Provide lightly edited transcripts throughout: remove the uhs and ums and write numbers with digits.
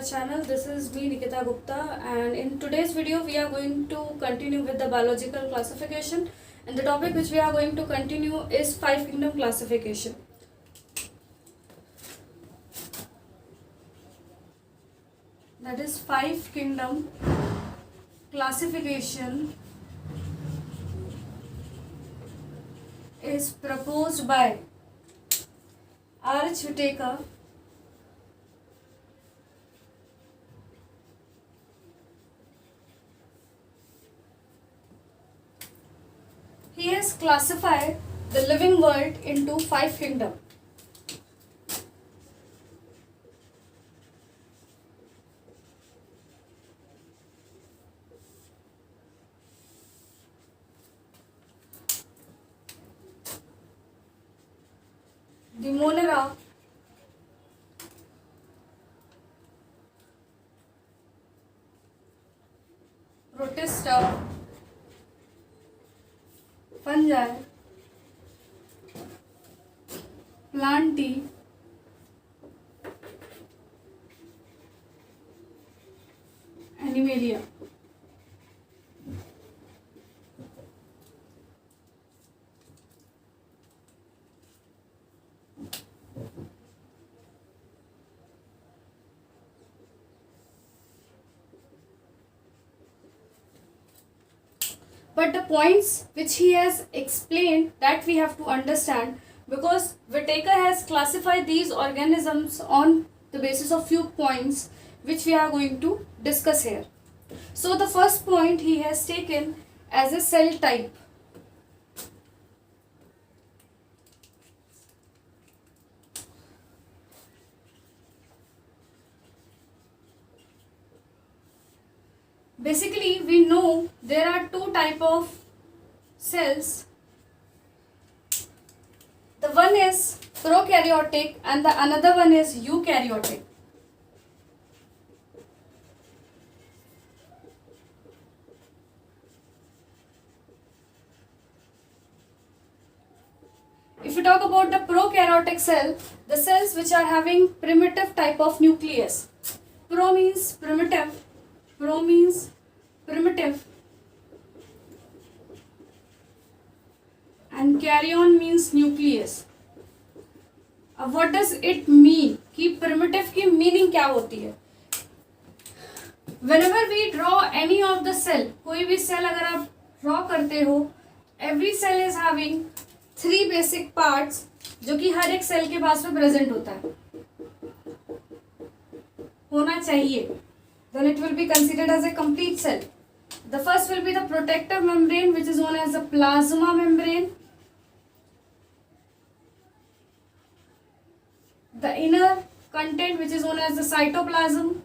channel. This is me Nikita Gupta, and in today's video we are going to continue with the biological classification, and the topic which we are going to continue is five kingdom classification. That is five kingdom classification is proposed by R.H. Whittaker, he has classified the living world into five kingdoms. The Monera, Protista, Fungi, Plantae, Animalia. But the points which he has explained that we have to understand, because Whittaker has classified these organisms on the basis of few points which we are going to discuss here. So the first point he has taken as a cell type. Basically, we know there are two types of cells. The one is prokaryotic and the another one is eukaryotic. If you talk about the prokaryotic cell, the cells which are having primitive type of nucleus. Pro means primitive. Pro means primitive, and karyon means nucleus. अब what does it mean कि primitive की meaning क्या होती है? Whenever we draw any of the cell, कोई भी cell अगर आप draw करते हो, every cell is having three basic parts जो कि हर एक cell के पास में present होता है, होना चाहिए. Then it will be considered as a complete cell. The first will be the protective membrane, which is known as the plasma membrane. The inner content, which is known as the cytoplasm.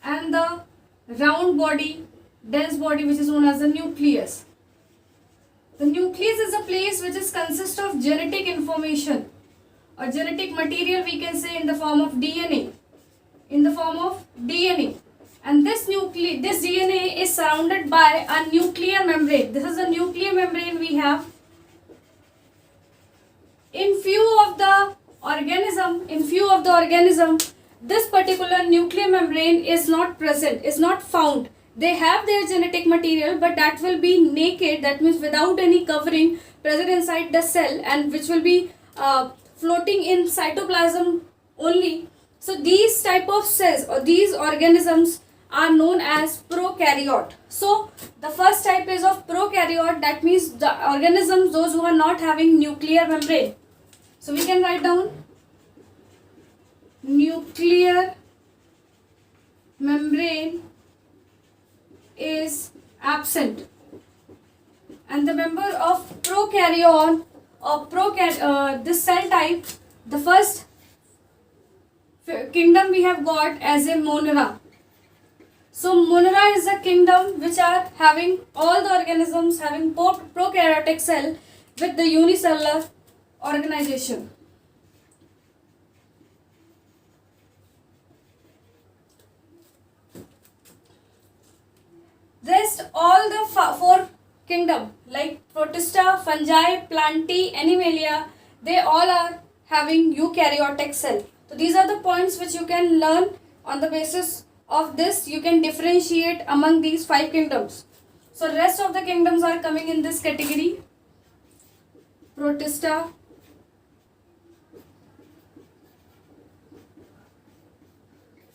And the round body, dense body, which is known as the nucleus. The nucleus is a place which is consist of genetic information or genetic material, we can say, in the form of DNA. And this DNA is surrounded by a nuclear membrane. This is a nuclear membrane we have. In few of the organism, this particular nuclear membrane is not present, is not found. They have their genetic material, but that will be naked, that means without any covering, present inside the cell, and which will be floating in cytoplasm only. So these type of cells or these organisms are known as prokaryote. So the first type is of prokaryote, that means the organisms, those who are not having nuclear membrane. So we can write down nuclear membrane is absent. And the member of prokaryon or this cell type, the first kingdom we have got as a Monera. So Monera is a kingdom which are having all the organisms having prokaryotic cell with the unicellular organization. Rest all the four kingdom like Protista, Fungi, Plantae, Animalia, they all are having eukaryotic cell. So these are the points which you can learn On the basis of this, you can differentiate among these 5 kingdoms. So rest of the kingdoms are coming in this category. Protista,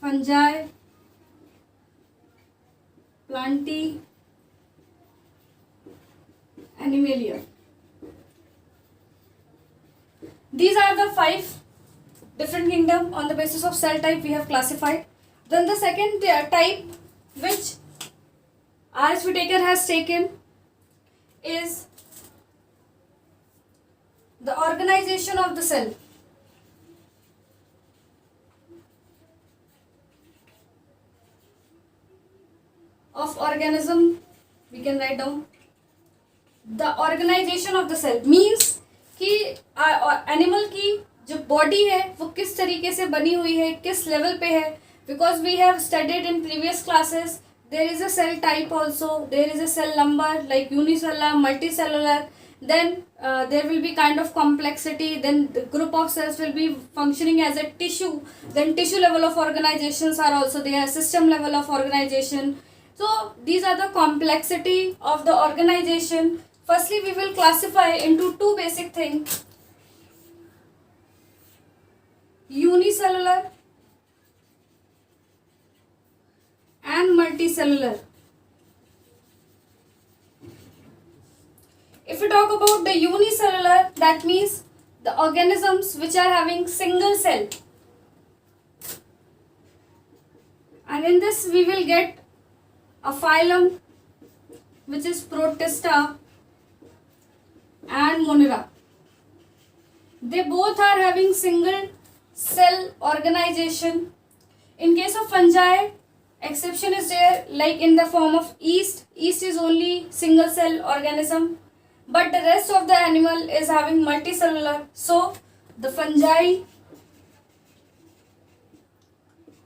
fungi, plantae, animalia. These are the 5 different kingdom on the basis of cell type we have classified. Then the second type which R.S. Whitaker has taken is the organization of the cell. Of organism, we can write down the organization of the cell means कि animal की जो body है वो किस तरीके से बनी हुई है, किस लेवल पे है. Because we have studied in previous classes there is a cell type also, there is a cell number like unicellular, multicellular, then there will be kind of complexity, then the group of cells will be functioning as a tissue, then tissue level of organizations are also there, system level of organization. So these are the complexity of the organization. Firstly, we will classify into 2 basic things: unicellular and multicellular. If we talk about the unicellular, that means the organisms which are having single cell. And in this we will get a phylum which is Protista and Monera. They both are having single cell organization. In case of fungi, exception is there, like in the form of yeast. Yeast is only single cell organism, but the rest of the animal is having multicellular. So the fungi,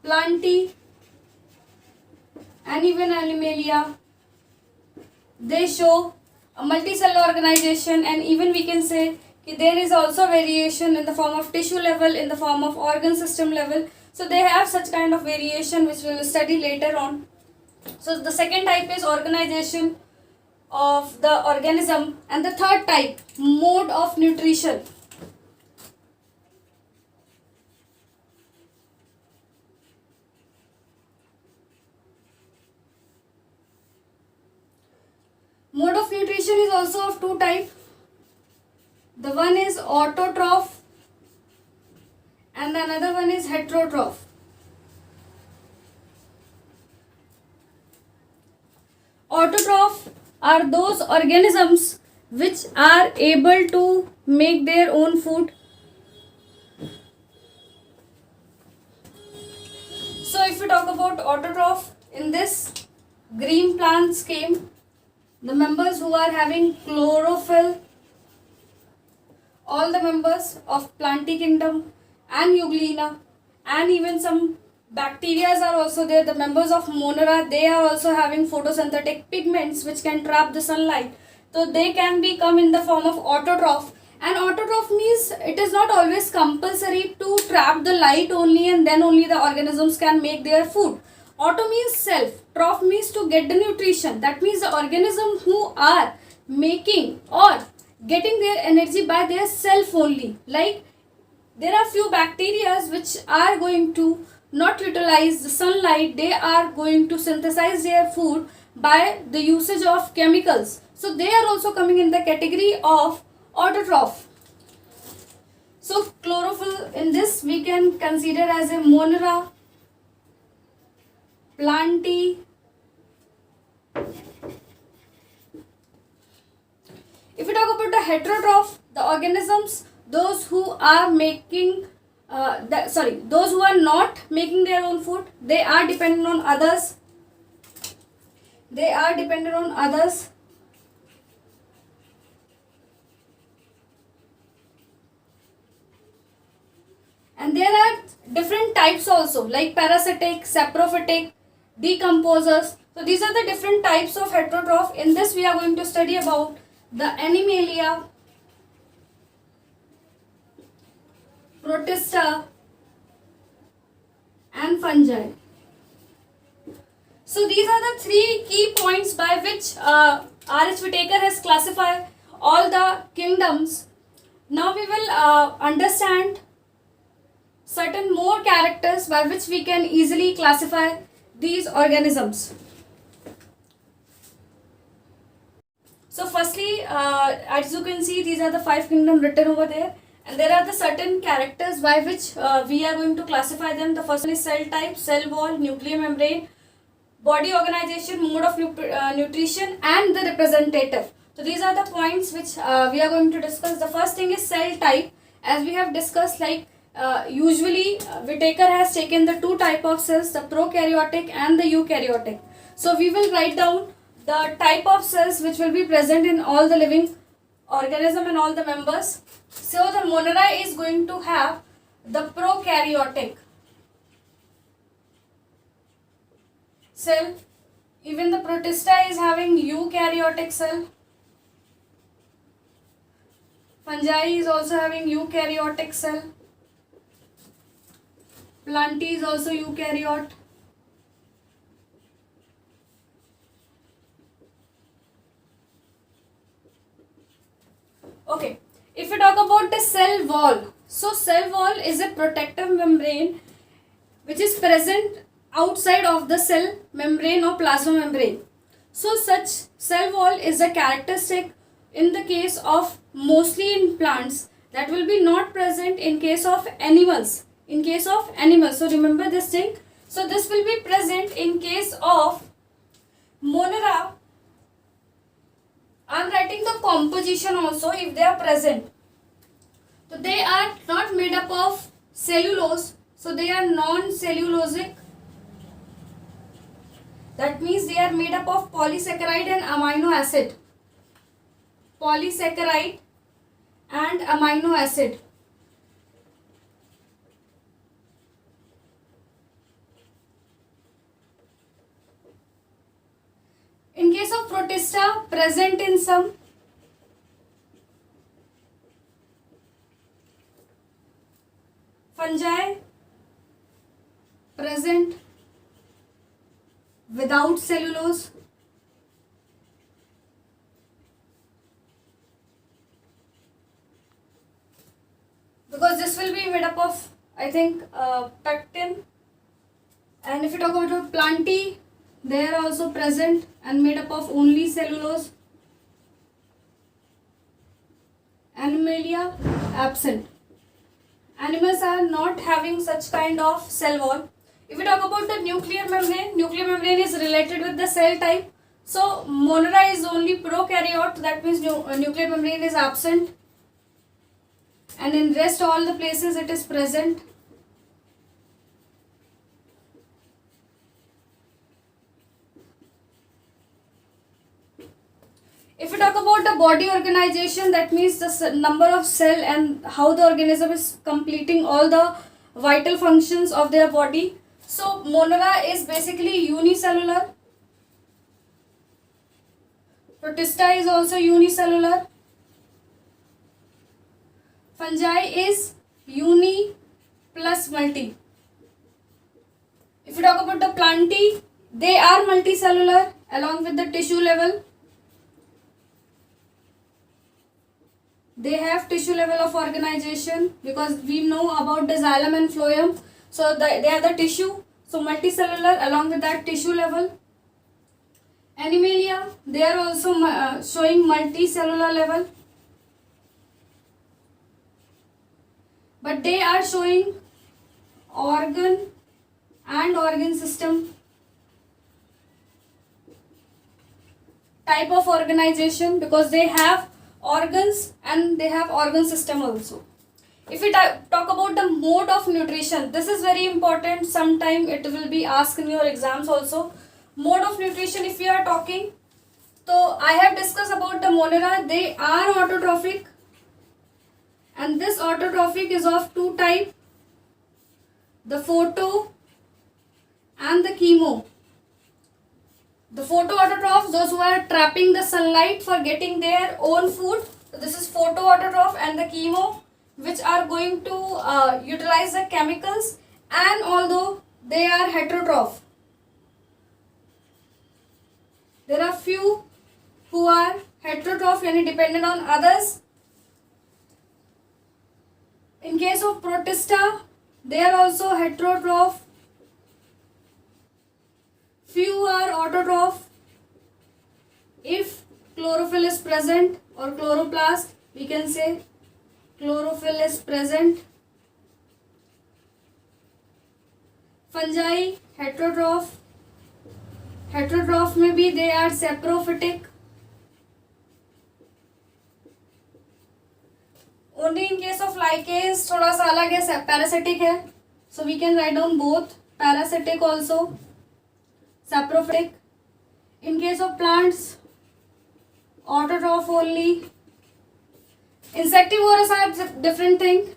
plantae and even animalia, they show a multicellular organization. And even we can say that there is also variation in the form of tissue level, in the form of organ system level. So they have such kind of variation which we will study later on. So the second type is organization of the organism, and the third type, mode of nutrition. Mode of nutrition is also of 2 types. The one is autotroph and the another one is heterotroph. Autotroph are those organisms which are able to make their own food. So if we talk about autotroph, in this green plants came the members who are having chlorophyll, all the members of plantae kingdom and Euglena, and even some bacteria are also there. The members of Monera, they are also having photosynthetic pigments which can trap the sunlight. So they can become in the form of autotroph. And autotroph means it is not always compulsory to trap the light only and then only the organisms can make their food. Auto means self, troph means to get the nutrition. That means the organism who are making or getting their energy by their self only. Like there are few bacteria which are going to not utilize the sunlight, they are going to synthesize their food by the usage of chemicals. So they are also coming in the category of autotroph. So chlorophyll, in this we can consider as a Monera, plantae. If we talk about the heterotroph, the organisms, those who are making those who are not making their own food, they are dependent on others. They are dependent on others. And there are different types also, like parasitic, saprophytic, decomposers. So these are the different types of heterotroph. In this we are going to study about the Animalia, Protista and fungi. So these are the three key points by which R.H. Whitaker has classified all the kingdoms. Now we will understand certain more characters by which we can easily classify these organisms. So firstly, as you can see, these are the 5 kingdoms written over there, and there are the certain characters by which we are going to classify them. The first one is cell type, cell wall, nuclear membrane, body organization, mode of nutrition, and the representative. So these are the points which we are going to discuss. The first thing is cell type. As we have discussed, like usually Whitaker has taken the 2 type of cells, the prokaryotic and the eukaryotic. So we will write down the type of cells which will be present in all the living organism and all the members. So the Monera is going to have the prokaryotic cell. Even the Protista is having eukaryotic cell. Fungi is also having eukaryotic cell. Plantae is also eukaryote. Okay, if we talk about the cell wall, so cell wall is a protective membrane which is present outside of the cell membrane or plasma membrane. So such cell wall is a characteristic in the case of mostly in plants, that will be not present in case of animals. So remember this thing. So this will be present in case of Monera. I am writing the composition also if they are present. So they are not made up of cellulose. So they are non-cellulosic. That means they are made up of polysaccharide and amino acid. Polysaccharide and amino acid. In case of Protista, present in some. Fungi, present without cellulose. Because this will be made up of, I think, pectin. And if you talk about Plantae, they are also present and made up of only cellulose. Animalia, absent. Animals are not having such kind of cell wall. If we talk about the nuclear membrane is related with the cell type. So Monera is only prokaryote, that means nuclear membrane is absent. And in rest all the places it is present. If we talk about the body organization, that means the number of cell and how the organism is completing all the vital functions of their body. So Monera is basically unicellular. Protista is also unicellular. Fungi is uni plus multi. If we talk about the Plantae, they are multicellular along with the tissue level. They have tissue level of organization because we know about the xylem and phloem. So they are the tissue. So multicellular along with that tissue level. Animalia, they are also showing multicellular level. But they are showing organ and organ system type of organization because they have organs and they have organ system also. If we talk about the mode of nutrition, this is very important. Sometime it will be asked in your exams also. Mode of nutrition, if we are talking, so I have discussed about the Monera. They are autotrophic, and this autotrophic is of 2 types, the photo and the chemo. The photoautotrophs, those who are trapping the sunlight for getting their own food. So this is photoautotroph, and the chemo, which are going to utilize the chemicals, and although they are heterotroph. There are few who are heterotroph, yani dependent on others. In case of Protista, they are also heterotroph. Few are autotroph. If chlorophyll is present or chloroplast, we can say chlorophyll is present. Fungi, heterotroph. Heterotroph में भी they are saprophytic. Only in case of lichens थोड़ा सा अलग है, parasitic है. So we can write down both, parasitic also, saprophytic. In case of plants, autotroph only. Insectivorous are different thing.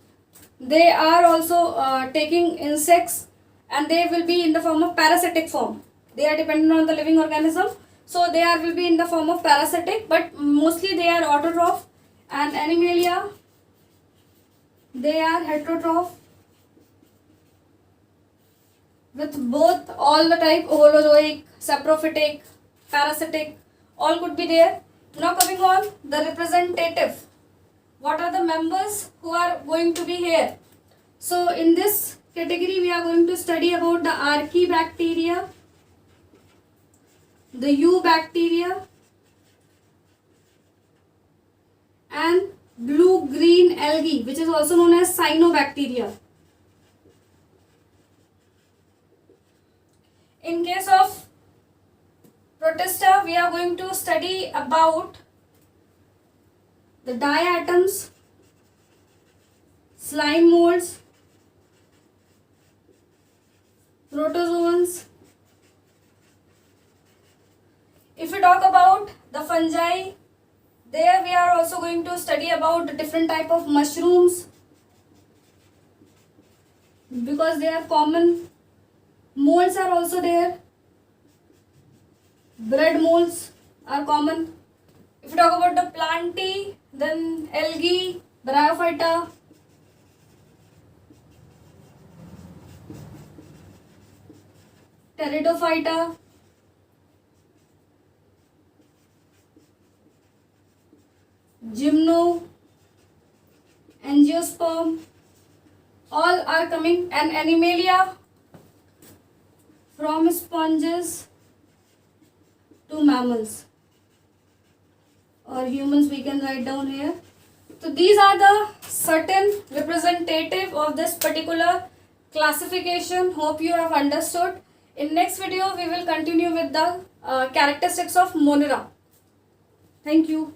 They are also taking insects, and they will be in the form of parasitic form. They are dependent on the living organism, so they will be in the form of parasitic, but mostly they are autotroph. And Animalia, they are heterotroph with both all the type, holozoic, saprophytic, parasitic, all could be there. Now coming on the representative. What are the members who are going to be here? So in this category we are going to study about the Archaebacteria, the Eubacteria, and blue-green algae, which is also known as cyanobacteria. In case of Protista, we are going to study about the diatoms, slime molds, protozoans. If we talk about the fungi, there we are also going to study about the different type of mushrooms, because they are common. Molds are also there. Bread molds are common. If you talk about the plantae, then algae, bryophyta, pteridophyta, gymno, angiosperm, all are coming, and Animalia, from sponges to mammals or humans, we can write down here. So these are the certain representative of this particular classification. Hope you have understood. In next video we will continue with the characteristics of Monera. Thank you.